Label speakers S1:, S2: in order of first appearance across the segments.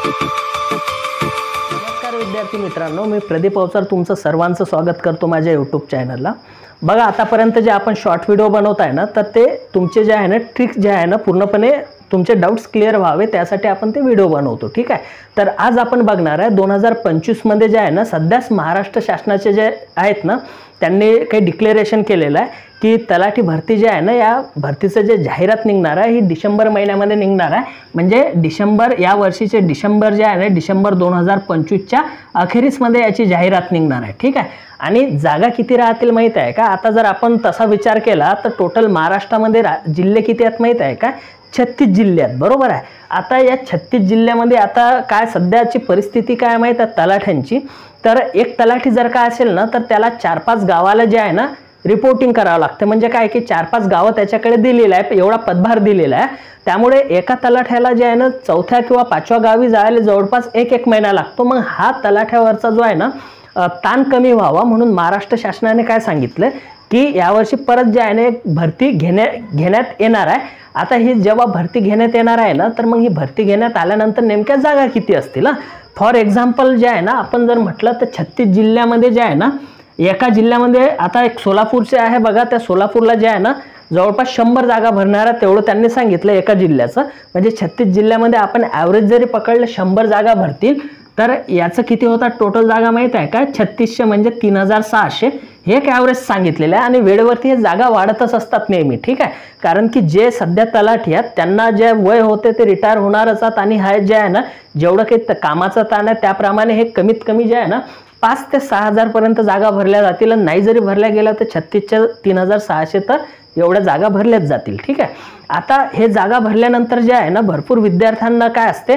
S1: नमस्कार विद्यार्थी मित्रांनो, मी प्रदीप अवसर तुमचं सर्वांचं स्वागत करतो माझ्या यूट्यूब चॅनलला। बघा, आतापर्यंत जे आपण शॉर्ट व्हिडिओ बनवत आहे ना, तर ते तुमचे जे आहे ना ट्रिक्स जे आहे ना पूर्णपणे तुमचे डाउट्स क्लिअर व्हावे त्यासाठी आपण ते व्हिडिओ बनवतो, ठीक आहे। तर आज आपण बघणार आहे 2025 मध्ये जे आहे ना सध्याच महाराष्ट्र शासनाचे जे आहेत ना त्यांनी काही डिक्लेरेशन केलेलं आहे की तलाठी भरती जे आहे ना या भरतीचं जे जाहिरात निघणार आहे ही डिसेंबर महिन्यामध्ये निघणार आहे। म्हणजे डिसेंबर या वर्षीचे डिसेंबर जे आहे ना डिसेंबर 2025च्या अखेरीसमध्ये याची जाहिरात निघणार आहे, ठीक आहे। आणि जागा किती राहतील माहित आहे का? आता जर आपण तसा विचार केला तर टोटल महाराष्ट्रामध्ये जिल्हे किती आहेत माहित आहे का? 36 जिल्हे आहेत, बरोबर आहे। आता या 36 जिल्ह्यामध्ये आता काय सध्याची परिस्थिती काय माहित आहे तलाठ्यांची? तर एक तलाठी जर का असेल ना तर त्याला 4-5 गावाला जे आहे ना रिपोर्टिंग करावं लागतं। म्हणजे काय की 4-5 गावं त्याच्याकडे दिलेलं आहे, एवढा पदभार दिलेला आहे। त्यामुळे एका तलाठ्याला जे आहे ना 4थ्या किंवा 5व्या गावी जायला जवळपास 1 महिना लागतो। मग हा तलाठ्यावरचा जो आहे ना ताण कमी व्हावा म्हणून महाराष्ट्र शासनाने काय सांगितलं की यावर्षी परत जे आहे ना एक भरती घेण्यात येणार आहे। आता ही जेव्हा भरती घेण्यात येणार आहे ना तर मग ही भरती घेण्यात आल्यानंतर नेमक्या जागा किती असतील? फॉर एक्झाम्पल जे आहे ना आपण जर म्हटलं तर 36 जिल्ह्यामध्ये जे आहे ना एका जिल्ह्यामध्ये आता एक सोलापूरचे आहे बघा, त्या सोलापूरला जे आहे ना जवळपास 100 जागा भरणार आहे तेवढं त्यांनी सांगितलं एका जिल्ह्याचं। म्हणजे 36 जिल्ह्यामध्ये आपण ॲव्हरेज जरी पकडलं 100 जागा भरतील तर याचं किती होतात टोटल जागा माहित आहे का? 3600 म्हणजे 3600 हे एक ॲव्हरेज सांगितलेलं आहे। आणि वेळेवरती हे जागा वाढतच असतात नेहमी, ठीक आहे। कारण की जे सध्या तलाठी आहेत त्यांना जे वय होते ते रिटायर होणारच आहेत आणि हा जे आहे ना जेवढं काही कामाचा ताण आहे त्याप्रमाणे हे कमीत कमी जे आहे ना 5 ते 6000 पर्यंत जागा भरल्या जातील। आणि नाही जरी भरल्या गेल्या तर 36च्या 3600 तर एवढ्या जागा भरल्याच जातील, ठीक आहे। आता हे जागा भरल्यानंतर जे आहे ना भरपूर विद्यार्थ्यांना काय असते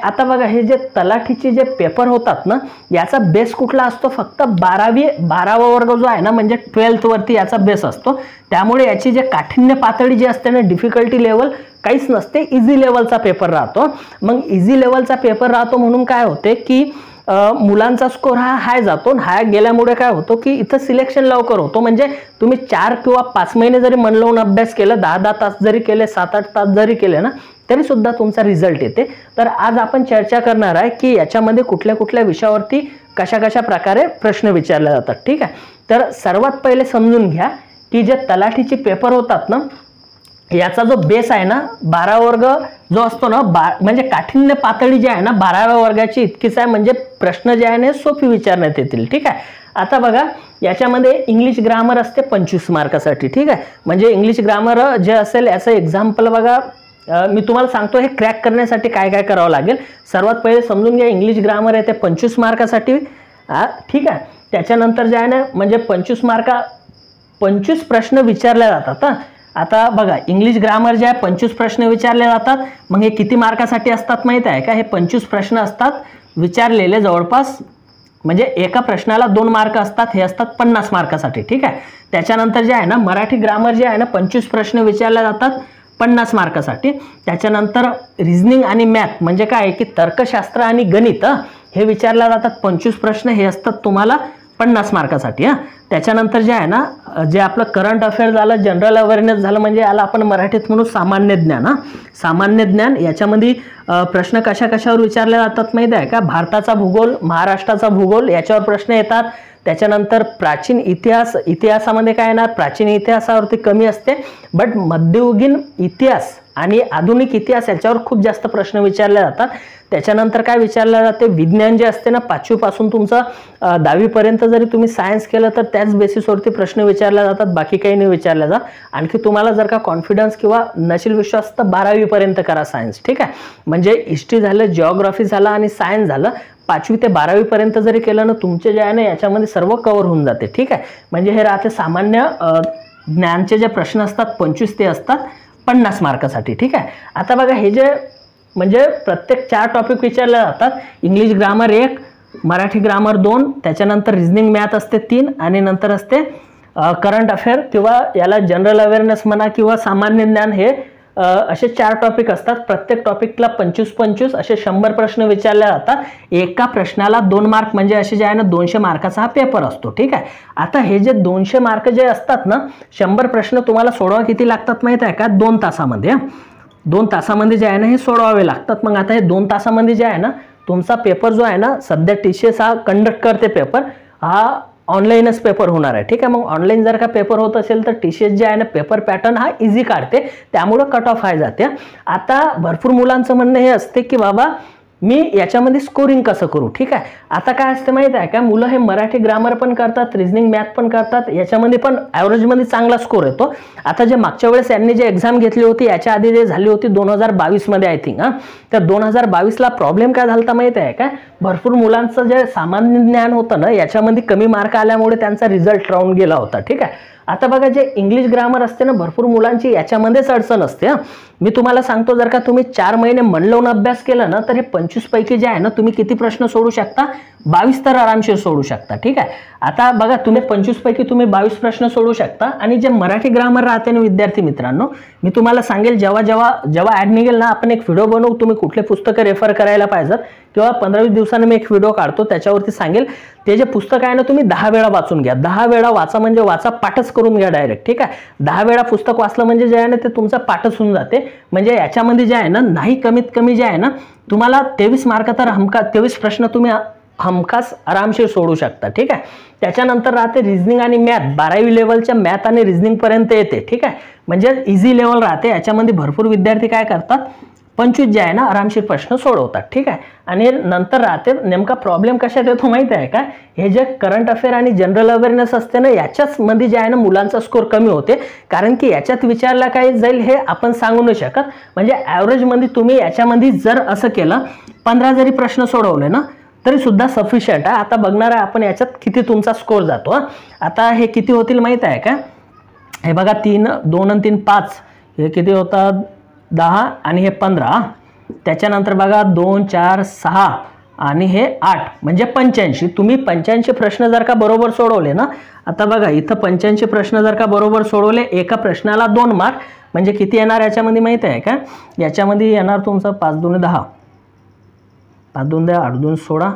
S1: आता बघा हे जे तलाठीचे जे पेपर होतात ना याचा बेस कुठला असतो? फक्त 12वा वर्ग जो आहे ना म्हणजे 12th वरती याचा बेस असतो। त्यामुळे याची जे काठिण्य पातळी जी असते ना डिफिकल्टी लेवल काहीच नसते, इझी लेवलचा पेपर राहतो। मग इझी लेवलचा पेपर राहतो म्हणून काय होते की मुलांचा स्कोर हा हाय जातो। हाय गेल्यामुळे काय होतो की इथं सिलेक्शन लवकर होतो। म्हणजे तुम्ही 4 किंवा 5 महिने जरी मन लावून अभ्यास केला, 10-10 तास जरी केले, 7-8 तास जरी केले ना तरी सुद्धा तुमचा रिझल्ट येते। तर आज आपण चर्चा करणार आहे की याच्यामध्ये कुठल्या कुठल्या विषयावरती कशा प्रकारे प्रश्न विचारले जातात, ठीक आहे। तर सर्वात पहिले समजून घ्या की जे तलाठीचे पेपर होतात ना याचा जो बेस आहे ना 12 वर्ग जो असतो ना म्हणजे काठिण्य पातळी जी आहे ना 12व्या वर्गाची इतकीच आहे। म्हणजे प्रश्न जे आहे ना सोपी विचारण्यात येतील, ठीक आहे। आता बघा याच्यामध्ये इंग्लिश ग्रामर असते 25 मार्कासाठी, ठीक आहे। म्हणजे इंग्लिश ग्रामर जे असेल याचं एक्झाम्पल बघा मी तुम्हाला सांगतो हे क्रॅक करण्यासाठी काय काय करावं लागेल। सर्वात पहिले समजून घ्या इंग्लिश ग्रामर येते 25 मार्कासाठी, ठीक आहे। त्याच्यानंतर जे आहे ना म्हणजे 25 प्रश्न विचारले जातात। आता बघा इंग्लिश ग्रामर जे आहे 25 प्रश्न विचारले जातात। मग हे किती मार्कासाठी असतात माहित आहे का? हे 25 प्रश्न असतात विचारलेले जवळपास, म्हणजे एका प्रश्नाला 2 मार्क असतात, हे असतात 50 मार्कासाठी, ठीक आहे। त्याच्यानंतर जे आहे ना मराठी ग्रामर जे आहे ना 25 प्रश्न विचारले जातात 50 मार्कासाठी। त्याच्यानंतर रिझनिंग आणि मॅथ म्हणजे काय की तर्कशास्त्र आणि गणित हे विचारले जातात 25 प्रश्न, हे असतात तुम्हाला 50 मार्कासाठी। त्याच्यानंतर जे आहे ना जे आपलं करंट अफेअर झालं, जनरल अवेअरनेस झालं, म्हणजे याला आपण मराठीत म्हणू सामान्य ज्ञान। सामान्य ज्ञान याच्यामध्ये प्रश्न कशावर विचारले जातात माहिती आहे का? भारताचा भूगोल, महाराष्ट्राचा भूगोल याच्यावर प्रश्न येतात। त्याच्यानंतर प्राचीन इतिहास, इतिहासामध्ये काय येणार? प्राचीन इतिहासावरती कमी असते, बट मध्ययुगीन इतिहास आणि आधुनिक इतिहास याच्यावर खूप जास्त प्रश्न विचारले जातात। त्याच्यानंतर काय विचारले जाते? विज्ञान जे असते ना 5वी पासून तुमचं 10वी पर्यंत जरी तुम्ही सायन्स केलं तर त्याच बेसिसवरती प्रश्न विचारले जातात, बाकी काही नाही विचारले जात। आणखी तुम्हाला जर का कॉन्फिडन्स किंवा नशील विश्वास तर 12वी पर्यंत करा सायन्स, ठीक आहे। म्हणजे हिस्ट्री झालं, जिओग्राफी झालं आणि सायन्स झालं 5वी ते 12वी पर्यंत जरी केलं ना तुमचे जे आहे ना याच्यामध्ये सर्व कव्हर होऊन जाते, ठीक आहे। म्हणजे हे राहते सामान्य ज्ञानचे जे प्रश्न असतात 25 ते असतात 50 मार्कासाठी, ठीक आहे। आता बघा हे जे म्हणजे प्रत्येक 4 टॉपिक विचारले जातात। इंग्लिश ग्रामर 1, मराठी ग्रामर 2, त्याच्यानंतर रिझनिंग मॅथ असते 3 आणि नंतर असते करंट अफेअर किंवा याला जनरल अवेअरनेस म्हणा किंवा सामान्य ज्ञान, हे असे 4 टॉपिक असतात। प्रत्येक टॉपिकला 25 असे 100 प्रश्न विचारले जातात। एका प्रश्नाला 2 मार्क म्हणजे असे जे आहे ना 200 मार्काचा हा पेपर असतो, ठीक आहे। आता हे जे 200 मार्क जे असतात ना 100 प्रश्न तुम्हाला सोडवा किती लागतात माहित आहे का? 2 तासामध्ये। 2 तासामध्ये जे आहे ना हे सोडवावे लागतात. मग आता हे 2 तासामध्ये जे आहे ना तुमचा पेपर जो आहे ना, सध्या TCS हा कंडक्ट करते पेपर, हा ऑनलाईनच पेपर होणार आहे. ठीक आहे, मग ऑनलाईन जर का पेपर होत असेल तर TCS जे आहे ना पेपर पॅटर्न हा इझी काढते, त्यामुळं कट ऑफ हाय जाते. आता भरपूर मुलांचं म्हणणं हे असते की बाबा मी याच्यामध्ये स्कोरिंग कसं करू. ठीक आहे, आता काय असते माहिती आहे का, मुलं हे मराठी ग्रामर पण करतात, रिजनिंग मॅथ पण करतात, याच्यामध्ये पण ॲव्हरेजमध्ये चांगला स्कोर येतो. आता जे मागच्या वेळेस यांनी जे एक्झाम घेतली होती याच्या आधी जे झाली होती 2022 मध्ये आय थिंक, तर 2022ला प्रॉब्लेम काय झाला माहिती आहे का, भरपूर मुलांचं जे सामान्य ज्ञान होतं ना याच्यामध्ये कमी मार्क आल्यामुळे त्यांचा रिझल्ट राहून गेला होता. ठीक आहे, आता बघा जे इंग्लिश ग्रामर असते ना भरपूर मुलांची याच्यामध्येच अडचण असते. मी तुम्हाला सांगतो, जर का तुम्ही 4 महिने मन लावून अभ्यास केला ना तर हे 25 पैकी जे आहे ना तुम्ही किती प्रश्न सोडू शकता, 22 तर आरामशीर सोडू शकता. ठीक आहे, आता बघा तुम्ही 25 पैकी तुम्ही 22 प्रश्न सोडू शकता. आणि जे मराठी ग्रामर राहते ना विद्यार्थी मित्रांनो, मी तुम्हाला सांगेल जेव्हा ॲड निघेल ना आपण एक व्हिडिओ बनवू, तुम्ही कुठले पुस्तकं रेफर करायला पाहिजेत, किंवा 15-20 दिवसांनी मी एक व्हिडिओ काढतो त्याच्यावरती सांगेल. ते जे पुस्तक आहे ना तुम्ही 10 वेळा वाचून घ्या. 10 वेळा वाचा म्हणजे वाचा, पाठच करून घ्या डायरेक्ट. ठीक आहे, 10 वेळा पुस्तक वाचलं म्हणजे जे आहे ना ते तुमचा पाठच होऊन जाते. म्हणजे याच्यामध्ये जे आहे ना नाही कमीत कमी जे आहे ना तुम्हाला 23 मार्क तर 23 प्रश्न तुम्ही हमखास आरामशीर सोडू शकता. ठीक आहे, त्याच्यानंतर राहते रिजनिंग आणि मॅथ, 12वी लेवलच्या मॅथ आणि रिजनिंग पर्यंत येते. ठीक आहे, म्हणजे इझी लेवल राहते. याच्यामध्ये भरपूर विद्यार्थी काय करतात, 25 जे आहे ना आरामशीर प्रश्न सोडवतात. ठीक आहे, आणि नंतर राहते नेमका प्रॉब्लेम कशात येतो माहिती आहे का, हे जे करंट अफेअर आणि जनरल अवेअरनेस असते ना याच्याच मध्ये जे आहे ना मुलांचा स्कोर कमी होते, कारण की याच्यात विचारला काय जाईल हे आपण सांगू नाही शकत. म्हणजे ॲव्हरेजमध्ये तुम्ही याच्यामध्ये जर असं केलं 15 जरी प्रश्न सोडवले ना तरी सुद्धा सफिशियंट आहे. आता बघणार आहे आपण याच्यात किती तुमचा स्कोर जातो. आता हे किती होतील माहिती आहे का, हे बघा 2 आणि 3 5, हे किती होतात 10 आणि हे 15. त्याच्यानंतर बघा 2 4 6 आणि हे 8 म्हणजे 85. तुम्ही 85 प्रश्न जर का बरोबर सोडवले ना, आता बघा इथं 85 प्रश्न जर का बरोबर सोडवले, एका प्रश्नाला 2 मार्क, म्हणजे किती येणार याच्यामध्ये माहिती आहे का, याच्यामध्ये येणार तुमचं 5 2 10, 5 2 10, 8 2 16,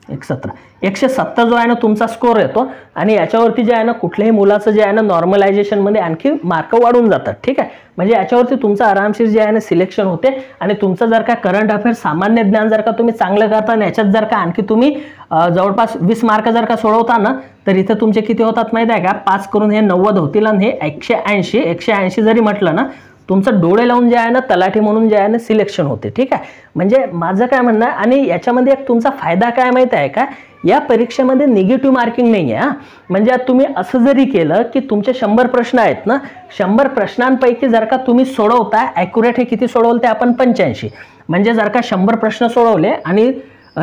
S1: 1 17, 170 जो आहे ना तुमचा स्कोर येतो. आणि याच्यावरती जे आहे ना कुठल्याही मुलाचं जे आहे ना नॉर्मलायझेशनमध्ये आणखी मार्क वाढून जातात. ठीक आहे, म्हणजे याच्यावरती तुमचं आरामशीर जे आहे ना सिलेक्शन होते. आणि तुमचं जर का करंट अफेअर सामान्य ज्ञान जर का तुम्ही चांगलं करता आणि याच्यात जर का आणखी तुम्ही जवळपास 20 मार्क जर का सोडवता ना तर इथं तुमचे किती होतात माहिती आहे का, 5 करून हे 90 होतील आणि हे 180 जरी म्हटलं ना तुमचं डोळे लावून जे आहे ना तलाठी म्हणून जे आहे ना सिलेक्शन होते. ठीक आहे, म्हणजे माझं काय म्हणणं आहे. आणि याच्यामध्ये एक तुमचा फायदा काय माहिती आहे का, या परीक्षेमध्ये निगेटिव्ह मार्किंग नाही आहे. म्हणजे तुम्ही असं जरी केलं की तुमचे 100 प्रश्न आहेत ना, 100 प्रश्नांपैकी जर का तुम्ही सोडवता ॲक्युरेट हे किती सोडवलं ते आपण 85, म्हणजे जर का 100 प्रश्न सोडवले आणि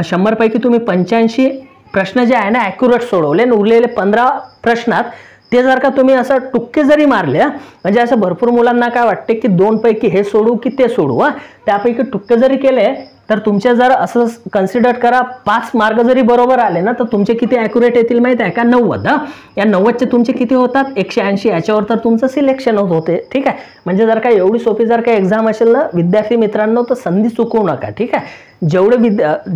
S1: 100 पैकी तुम्ही 85 प्रश्न जे आहे ना ॲक्युरेट सोडवले आणि उरलेले 15 प्रश्नात ते जर का तुम्ही असं टुक्के जरी मारले, म्हणजे असं भरपूर मुलांना काय वाटते की 2 पैकी हे सोडू की ते सोडू, त्यापैकी टुक्के जरी केले तर तुमचे जर असं कन्सिडर करा 5 मार्क जरी बरोबर आले ना तर तुमचे किती ॲक्युरेट येतील माहिती आहे का, 90. या 90चे तुमचे किती होतात 180, याच्यावर तर तुमचं सिलेक्शन होते. ठीक आहे, म्हणजे जर का एवढी सोपी जर का एक्झाम असेल ना विद्यार्थी मित्रांनो तर संधी चुकवू नका. ठीक आहे, जेवढे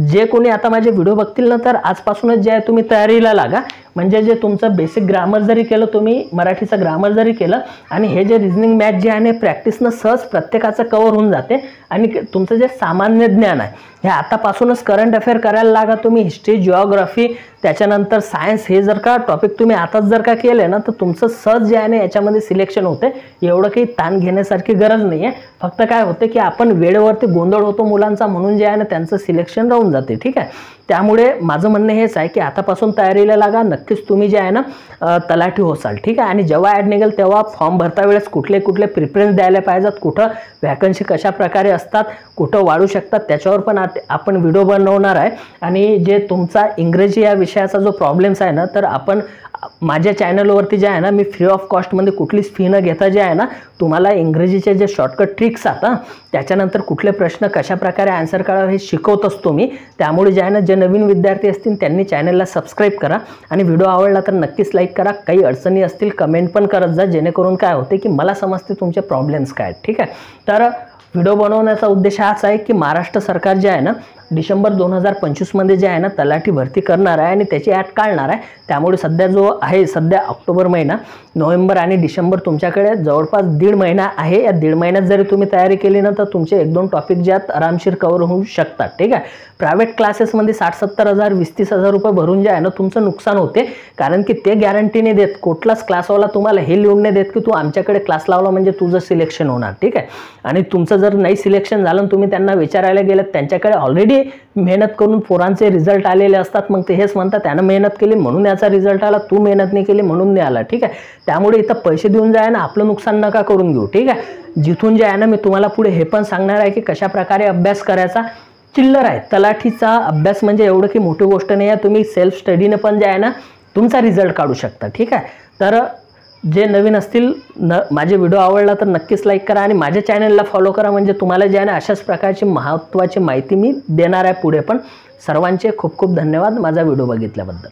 S1: जे कोणी आता माझे व्हिडिओ बघतील ना तर आजपासूनच जे आहे तुम्ही तयारीला लागा. म्हणजे जे तुमचं बेसिक ग्रामर जरी केलं, तुम्ही मराठीचं ग्रामर जरी केलं आणि हे जे रिजनिंग मॅथ जे आहे प्रॅक्टिसनं सहज प्रत्येकाचं कव्हर होऊन जाते. आणि तुमचं जे सामान्य ज्ञान आहे हे आतापासूनच करंट अफेअर करायला लागा. तुम्ही हिस्ट्री, जिओग्राफी, त्याच्यानंतर सायन्स हे जर का टॉपिक तुम्ही आताच जर का केले ना तर तुमचं सहज जे आहे ना याच्यामध्ये सिलेक्शन होते. एवढं काही ताण घेण्यासारखी गरज नाही आहे. फक्त काय होते की आपण वेळेवरती गोंधळ होतो मुलांचा, म्हणून जे आहे ना त्यांचं सिलेक्शन राहून जाते. ठीक आहे, त्यामुळे माझं म्हणणं हेच आहे की आतापासून तयारीला लागा. नक्कीच तुम्ही जे आहे ना तलाठी होसाल. ठीक आहे, आणि जेव्हा ॲड निघेल तेव्हा फॉर्म भरता वेळेस कुठले प्रिफरन्स द्यायला पाहिजेत, कुठं वॅकन्सी कशा प्रकारे असतात, कुठं वाढू शकतात, त्याच्यावर पण आपण व्हिडिओ बनवणार आहे. आणि जे तुमचा इंग्रजी या विषयाचा जो प्रॉब्लेम्स आहे ना तर आपण माझ्या चॅनलवरती जे आहे ना मी फ्री ऑफ कॉस्टमध्ये कुठलीच फी न घेता जे आहे ना तुम्हाला इंग्रजीचे जे शॉर्टकट ट्रिक्स आहेत, त्याच्यानंतर कुठले प्रश्न कशा प्रकारे आन्सर करावे हे शिकवत असतो मी. त्यामुळे जे आहे ना जे नवीन विद्यार्थी असतील त्यांनी चॅनलला सबस्क्राईब करा आणि व्हिडिओ आवडला तर नक्कीच लाईक करा. काही अडचणी असतील कमेंट पण करत जा, जेणेकरून काय होते की मला समजते तुमचे प्रॉब्लेम्स काय आहेत. ठीक आहे, तर व्हिडिओ बनवण्याचा उद्देश हाच आहे की महाराष्ट्र सरकार जे आहे ना डिसेंबर 2025 मध्ये जे आहे ना तलाठी भरती करणार आहे आणि त्याची ॲड काढणार आहे. त्यामुळे सध्या जो आहे ऑक्टोबर महिना, नोव्हेंबर आणि डिसेंबर तुमच्याकडे जवळपास 1.5 महिना आहे. या 1.5 महिन्यात जरी तुम्ही तयारी केली ना तर तुमचे 1-2 टॉपिक ज्यात आरामशीर कव्हर होऊ शकतात. ठीक आहे. प्रायव्हेट क्लासेसमध्ये 60-70 हजार 20-30 हजार रुपये भरून जे आहे ना तुमचं नुकसान होते, कारण की ते गॅरंटी नाही देत, कुठलाच क्लासवाला तुम्हाला हे लिहून नाही देत की तू आमच्याकडे क्लास लावला म्हणजे तुझं सिलेक्शन होणार. ठीक आहे. आणि तुमचं जर नाही सिलेक्शन झालं तुम्ही त्यांना विचारायला गेलात, त्यांच्याकडे ऑलरेडी मेहनत करून पोरांचे रिझल्ट आलेले असतात, मग ते हेच म्हणतात त्यानं मेहनत केली म्हणून याचा रिझल्ट आला, तू मेहनत नाही केली म्हणून नाही आला. ठीक आहे. त्यामुळे इथं पैसे देऊन जाय ना आपलं नुकसान नका करून घेऊ. ठीक आहे. जिथून जे आहे ना मी तुम्हाला पुढे हे पण सांगणार आहे की कशा प्रकारे अभ्यास करायचा. चिल्लर आहे, तलाठीचा अभ्यास म्हणजे एवढं की मोठी गोष्ट नाही आहे. तुम्ही सेल्फ स्टडीने पण जे आहे ना तुमचा रिझल्ट काढू शकता. ठीक आहे. तर जे नवीन असतील माझे व्हिडिओ आवडला तर नक्कीच लाईक करा आणि माझ्या चॅनलला फॉलो करा, म्हणजे तुम्हाला जे आहे ना अशाच प्रकारची महत्त्वाची माहिती मी देणार आहे पुढे पण. सर्वांचे खूप खूप धन्यवाद माझा व्हिडिओ बघितल्याबद्दल.